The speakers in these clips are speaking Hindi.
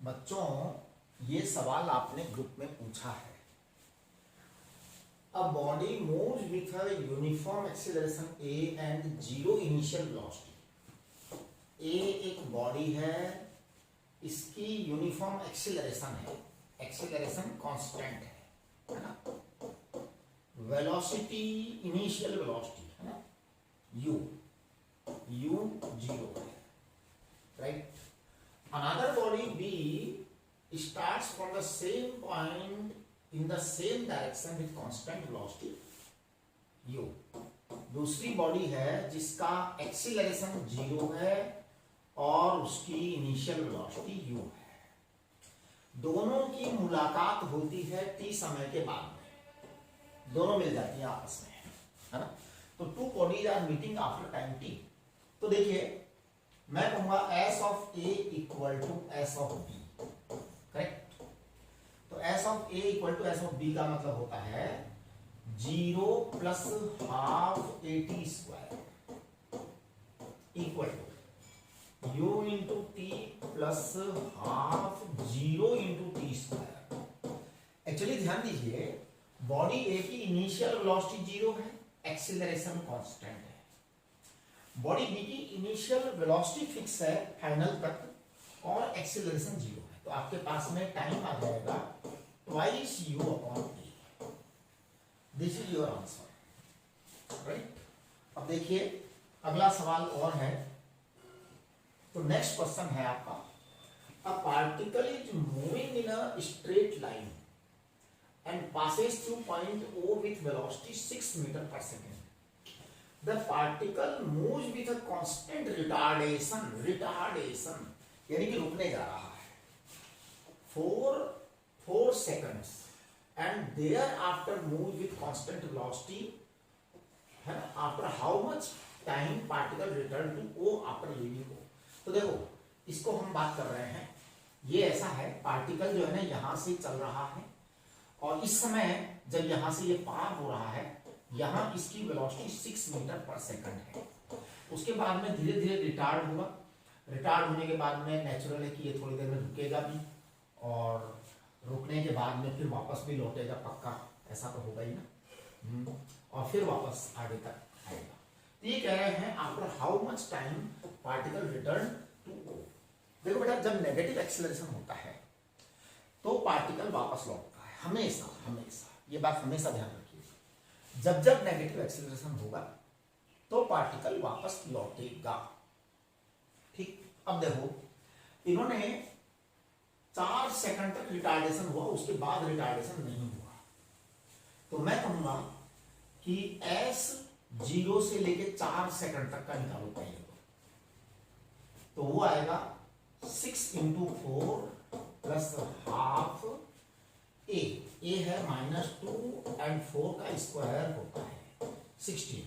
बच्चों ये सवाल आपने ग्रुप में पूछा है। A body moves with a uniform acceleration a and zero initial velocity. A एक बॉडी है, इसकी यूनिफॉर्म एक्सीलरेशन है, एक्सीलरेशन कांस्टेंट है ना। वेलोसिटी इनिशियल वेलोसिटी है ना u जीरो है, right. Another body B starts from the same point in the same direction with constant velocity u. दूसरी बॉडी है जिसका एक्सीलरेशन जीरो है और उसकी इनिशियल वेलोसिटी u है। दोनों की मुलाकात होती है t समय के बाद में, दोनों मिल जाती हैं आपस में, है ना। तो two bodies are meeting after time t। तो देखिए मैं कहूंगा s of a equal to s of b, correct. तो s of a equal to s of b का मतलब होता है 0 plus half A T square equal to u into T plus half 0 into T square. Actually ध्यान दीजिए, बॉडी ए की इनिशियल वेलोसिटी जीरो है, एक्सीलरेशन कांस्टेंट है। बॉडी बी की इनिशियल वेलोसिटी फिक्स है फाइनल तक और एक्सीलरेशन जीरो है। तो आपके पास में टाइम आ जाएगा twice u upon a। This is your answer, right. अब देखिए अगला सवाल और है। तो नेक्स्ट क्वेश्चन है आपका, a particle is moving in a straight line and passes through point O with velocity 6 meter per second. The particle moves with a constant retardation यानी कि रुकने जा रहा है 4 seconds and thereafter moves with constant velocity, है ना। After how much time particle return to O after leaving O? तो देखो इसको हम बात कर रहे हैं, ये ऐसा है पार्टिकल जो है ना यहां से चल रहा है और इस समय जब यहां से ये पार हो रहा है, यहां इसकी वेलोसिटी 6 मीटर पर सेकंड है। उसके बाद में धीरे धीरे रिटार्ड होगा। रिटार्ड होने के बाद में नेचुरल है कि ये थोड़ी देर में रुकेगा भी और रुकने के बाद में फिर वापस भी लौटेगा, पक्का ऐसा तो होगा ही ना। और फिर वापस आगे तक आएगा। तो ये कह रहे हैं after how much time particle return to O. देखो बेटा, जब नेगेटिव एक्सीलरेशन होता है तो पार्टिकल वापस लौटता है, हमेशा हमेशा, ये बात हमेशा ध्यान रखिए। जब जब नेगेटिव एक्सीलरेशन होगा तो पार्टिकल वापस लौटेगा, ठीक। अब देखो इन्होंने 4 सेकंड तक रिटार्डेशन हुआ, उसके बाद रिटार्डेशन नहीं हुआ। तो मैं कहूंगा कि s 0 से लेके 4 सेकंड तक का निकालो पहले। तो वो आएगा 6 इंटू 4 प्लस हाफ a है -2 एंड 4 का स्क्वायर होता है 16।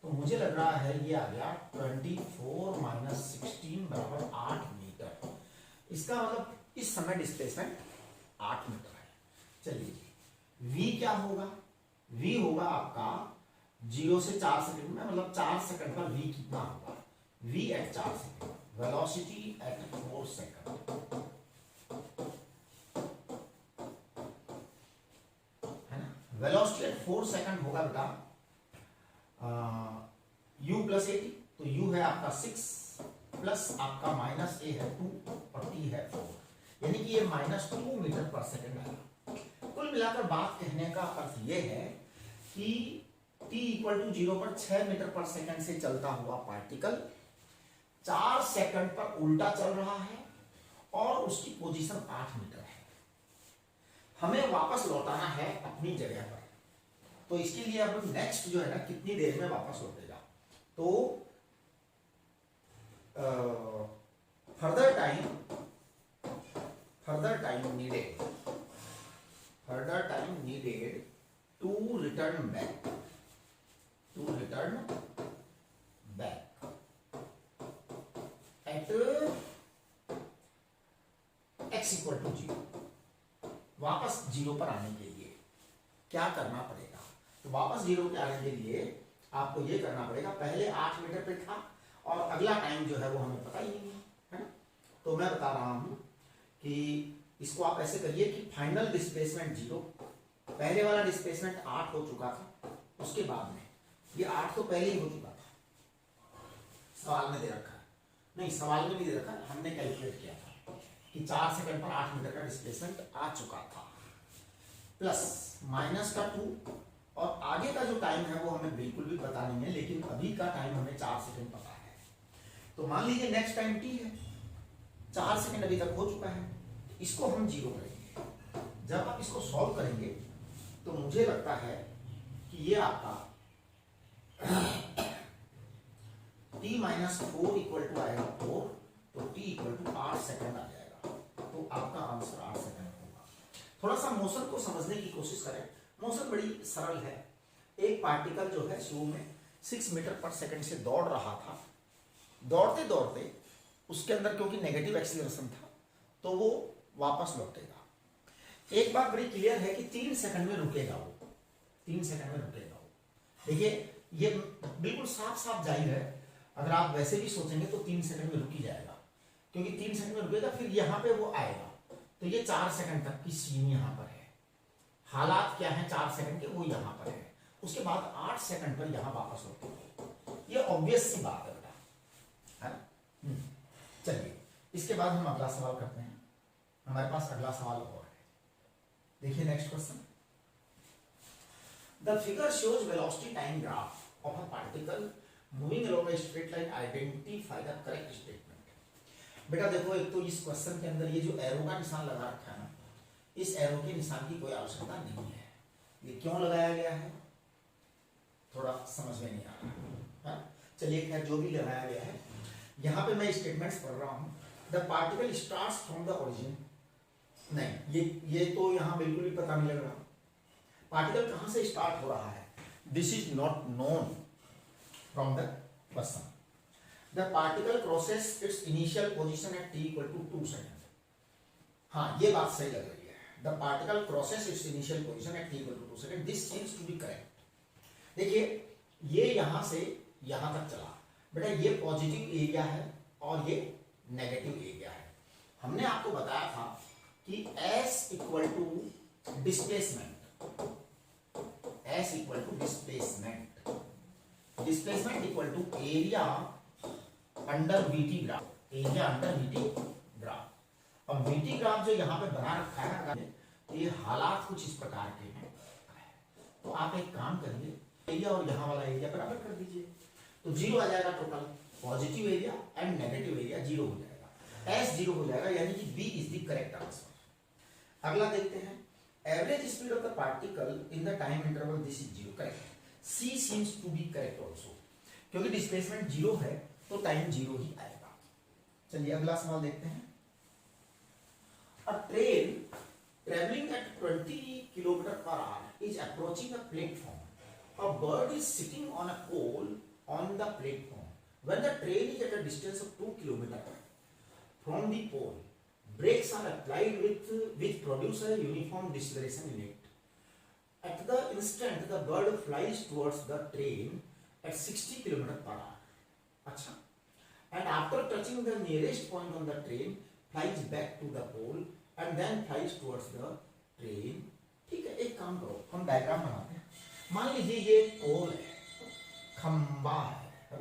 तो मुझे लग रहा है ये आ गया 24 माइनस 16 बराबर 8 मीटर। इसका मतलब इस समय डिस्प्लेसमेंट 8 मीटर है। चलिए v क्या होगा? v होगा आपका 0 से 4 सेकंड में, मतलब 4 सेकंड पर v कितना होगा? v at 4 second, velocity at 4 second, velocity at 4 second होगा बेटा u प्लस ए टी। तो u है आपका 6 प्लस आपका माइनस a है 2 और t है 4, यानी कि ये -2 मीटर पर सेकंड आएगा। कुल मिलाकर बात कहने का अर्थ ये है कि t इक्वल टू 0 पर 6 मीटर पर सेकंड से चलता हुआ पार्टिकल 4 सेकंड पर उल्टा चल रहा है और उसकी पोजीशन 8 मीटर है। हमें वापस लौटाना है अपनी जगह पर। तो इसके लिए अब नेक्स्ट जो है ना कितनी देर में वापस लौटेगा, तो further time needed to return back at x equal to 0। वापस 0 पर आने के लिए क्या करना पड़ेगा? तो वापस 0 पे आने के लिए आपको ये करना पड़ेगा, पहले 8 मीटर पे था और अगला टाइम जो है वो हमें पता ही नहीं है ना। तो मैं बता रहा हूं कि इसको आप ऐसे करिए कि फाइनल डिस्प्लेसमेंट 0, पहले वाला डिस्प्लेसमेंट 8 हो चुका था, उसके बाद में ये 8 तो पहले ही हो चुका था, सवाल में दे रखा है, नहीं सवाल में नहीं दे रखा, हमने कैलकुलेट किया था कि 4 सेकंड पर 8 मीटर का डिस्प्लेसमेंट आ चुका था, प्लस माइनस का 2, और आगे का जो टाइम है वो हमें बिल्कुल भी पता नहीं है, लेकिन अभी का टाइम हमें 4 सेकंड पता है। तो मान लीजिए नेक्स्ट टाइम t है, 4 सेकंड अभी तक हो चुका है, इसको हम 0 करेंगे। जब आप इसको सॉल्व करेंगे तो मुझे लगता है कि ये आपका t माइनस 4 इक्वल टू आएगा 4, तो t इक्वल टू 8 सेकंड आ जाएगा, तो आपका आंसर 8 सेकंड होगा। थोड़ा सा मोशन को समझने की कोशिश करें, मोशन बड़ी सरल है। एक पार्टिकल जो है शुरू में 6 मीटर पर सेकंड से दौड़ रहा था, दौड़ते दौड़ते उसके अंदर क्योंकि नेगेटिव एक्सीलरेशन था तो वो वापस लौटेगा। एक बात बड़ी क्लियर है कि 3 सेकंड में रुकेगा वो, 3 सेकंड में रुकेगा वो। देखिए ये बिल्कुल साफ साफ जाहिर है, अगर आप वैसे भी सोचेंगे तो 3 सेकंड में रुक ही जाएगा, क्योंकि 3 सेकंड में रुकेगा, फिर यहाँ पे वो आएगा, तो ये 4 सेकंड तक की सीन यहाँ पर है। हालात क्या है 4 सेकंड के, वो यहाँ पर है, उसके बाद 8 सेकंड पर यहाँ वापस लौटेगा। ये ऑब्वियस सी बात है बेटा, है ना। चलिए इसके बाद हम अगला सवाल करते हैं, हमारे पास अगला सवाल और है। देखिए next question, the figure shows velocity time graph of a particle moving along a straight line, identify the correct statement. बेटा देखो, एक तो इस क्वेश्चन के अंदर ये जो एरो का निशान लगा रखा है ना, इस एरो के निशान की कोई आवश्यकता नहीं है। ये क्यों लगाया गया है थोड़ा समझ में नहीं आ रहा है। चलिए खैर जो भी लगाया गया है, यहाँ पे मैं स्टेटमेंट्स पढ़ रहा हूँ। The particle starts from the origin, नहीं ये तो यहाँ बिल्कुल भी पता नहीं लग रहा पार्टिकल कहाँ से स्टार्ट हो रहा है। This is not known from the question. The particle crosses its initial position at t equal to 2 second. हाँ ये बात सही लग रही है, the particle crosses its initial position at t equal to 2 second, this seems to be correct. देखिए ये यहाँ से यहाँ तक चला, बेटा ये पॉजिटिव एरिया है और ये नेगेटिव एरिया है। हमने आपको बताया था कि S equal to displacement, S equal to displacement, displacement equal to area under VT graph, area under VT graph. अब VT ग्राफ जो यहाँ पे बना रखा है, ये हालात कुछ इस प्रकार के हैं, तो आप एक काम करिए, एरिया और यहाँ वाला एरिया बराबर कर दीजिए, तो 0 आ जाएगा total. Positive area and negative area 0 हो जाएगा, S 0 हो जाएगा, यानी कि B is the correct answer. अगला देखते हैं, average speed of the particle in the time interval, this is 0 correct. C seems to be correct also, क्योंकि डिस्प्लेसमेंट 0 है तो टाइम 0 ही आएगा। चलिए अगला सवाल देखते हैं। अ train travelling at 20 kilometre per hour is approaching a platform, a bird is sitting on a pole on the platform. When the train is at a distance of 2 km from the pole, brakes are applied which produce a uniform deceleration in it. At the instant, the bird flies towards the train at 60 km per hour. अच्छा, and after touching the nearest point on the train, flies back to the pole and then flies towards the train. ठीक है, एक काम करो, हम डायग्राम बनाते हैं। मान लीजिए ये पोल है, खंबा है,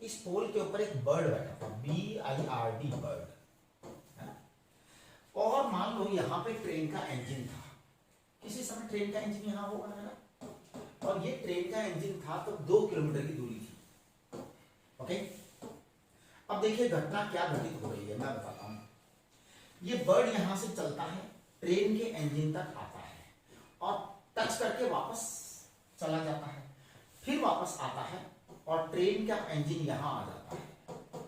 इस पोल के ऊपर एक बर्ड बैठा था, BIRD बर्ड, और मान लो यहाँ पे ट्रेन का इंजन था, किसी समय ट्रेन का इंजन यहाँ होगा ना, और ये ट्रेन का इंजन था तो 2 किलोमीटर की दूरी थी। ओके, अब देखिए घटना क्या घटित हो रही है, मैं बताता हूँ। ये बर्ड यहाँ से चलता है, ट्रेन के इंजन तक आता है और टच करके वापस चला जाता है, फिर वापस आता है और ट्रेन का इंजन यहाँ आ जाता है।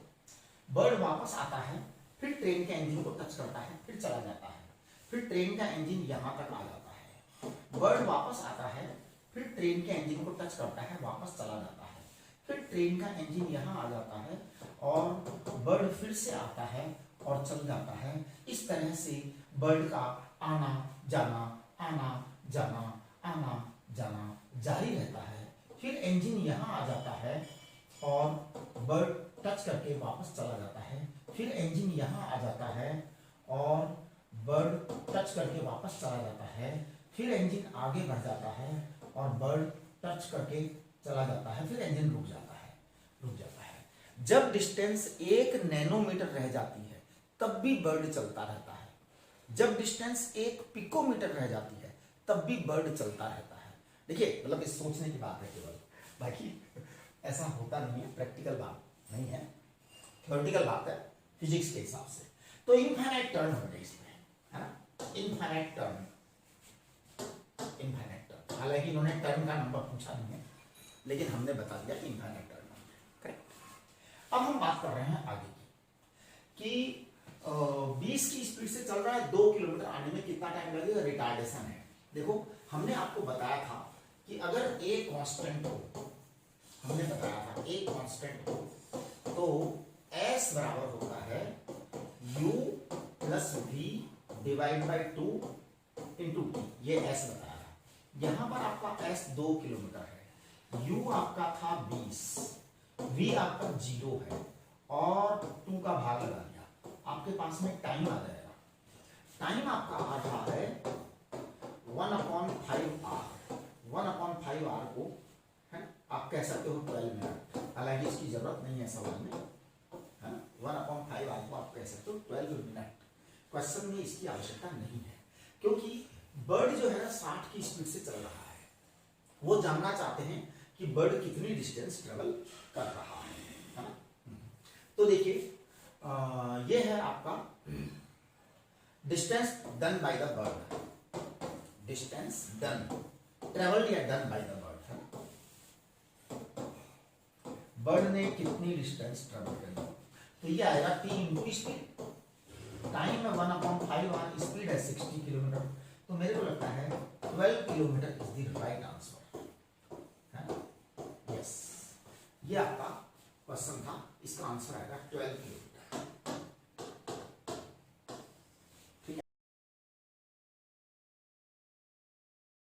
बर्ड वापस आता है, फिर ट्रेन के इंजन को टच करता है, फिर चला जाता है, फिर ट्रेन का इंजन यहाँ तक आ जाता है। बर्ड वापस आता है, फिर ट्रेन के इंजन को टच करता है, वापस चला जाता है, फिर ट्रेन का इंजन यहाँ आ जाता है और बर्ड फिर से आता है और चल जाता है। इस तरह से बर्ड का आना जाना, आना जाना, आना जाना जारी रहता है। फिर इंजन यहाँ आ जाता है और बर्ड टच करके वापस चला जाता है, फिर इंजन यहाँ आ जाता है और बर्ड टच करके वापस चला जाता है, फिर इंजन आगे बढ़ जाता है और बर्ड टच करके चला जाता है, फिर इंजन रुक जाता है। जब डिस्टेंस 1 नैनोमीटर रह जाती है तब भी बर्ड चलता रहता है। जब डिस्टेंस 1 पिकोमीटर रह जाती है तब भी बर्ड चलता रहता है। देखिए मतलब इस सोचने की बात है केवल, बाकी ऐसा होता नहीं है, प्रैक्टिकल बात नहीं है, थ्योरेटिकल बात है फिजिक्स के हिसाब से। तो इनफाइनाइट टर्न हो गए इसमें, है ना, इनफाइनाइट टर्न। हालांकि इन्होंने टर्न का नंबर पूछा नहीं है, लेकिन हमने बता दिया कि इनफाइनाइट टर्न है, करेक्ट। अब हम बात कर रहे हैं आगे की कि 20 की स्पीड से चल रहा है, 2 किलोमीटर आने में कितना टाइम लगेगा, रिटार्डेशन है। देखो हमने आपको बताया था कि अगर ए कांस्टेंट हो, हमने बताया था ए कांस्टेंट हो तो एस बराबर होता है u plus V divide by 2 into T, ये एस बताया। यहां पर आपका एस 2 किलोमीटर है, u आपका था 20, v आपका 0 है और 2 का भाग लगा दिया, आपके पास में टाइम आ जाएगा। टाइम आपका आ रहा है 1/5r। 1/5r को है आप कह सकते हो 12 मिनट, हालांकि इसकी जरूरत नहीं है सवाल में, है ना। 1/5r को आप कह सकते हो 12 मिनट। क्वेश्चन में इसकी आवश्यकता नहीं है, क्योंकि बर्ड जो है ना 60 की स्पीड से चल रहा है। वो जानना चाहते हैं कि बर्ड कितनी डिस्टेंस ट्रेवल कर रहा है ना। तो देखिए ये है आपका distance done by the bird, distance done travelled या डन बाय द बर्ड है। बर्ड ने कितनी डिस्टेंस ट्रेवल करी, तो ये आएगा 3 इंटू स्पीड। टाइम में 1/5 स्पीड है 60 किलोमीटर, तो मेरे को लगता है 12 kilometre is the right answer, है ना। यस, ये आपका क्वेश्चन था, इसका आंसर आएगा 12 किलोमीटर।